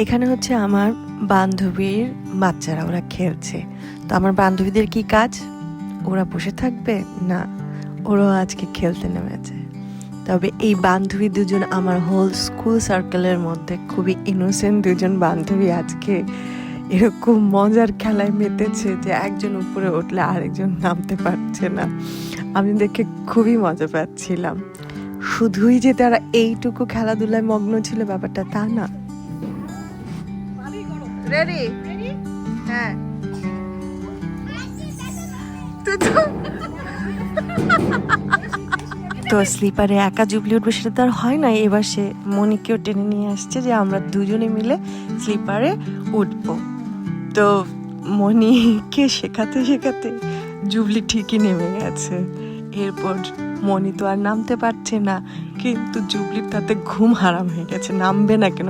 এখানে হচ্ছে আমার বান্ধবীর বাচ্চারা, ওরা খেলছে। তো আমার বান্ধবীদের কি কাজ? ওরা বসে থাকবে না, ওরাও আজকে খেলতে নেমেছে। তবে এই বান্ধবী দুজন আমার হোল স্কুল সার্কেলের মধ্যে খুবই ইনোসেন্ট দুজন বান্ধবী আজকে এরকম মজার খেলায় মেতেছে যে একজন উপরে উঠলে আরেকজন নামতে পারছে না। আমি দেখে খুবই মজা পাচ্ছিলাম। শুধুই যে তারা এইটুকু খেলাধুলায় মগ্ন ছিল ব্যাপারটা তা না। রেডি? হ্যাঁ। তো স্লিপারে একা জুবলি উঠবে সেটা তো আর হয় না। এবার সে মনিকেও টেনে নিয়ে আসছে যে আমরা দুজনে মিলে স্লিপারে উঠবো। তো মনিকে শেখাতে শেখাতে জুবলি ঠিকই নেমে গেছে। এরপর মনি তো আর নামতে পারছে না, কিন্তু জুবলির তাতে ঘুম হারাম হয়ে গেছে, নামবে না কেন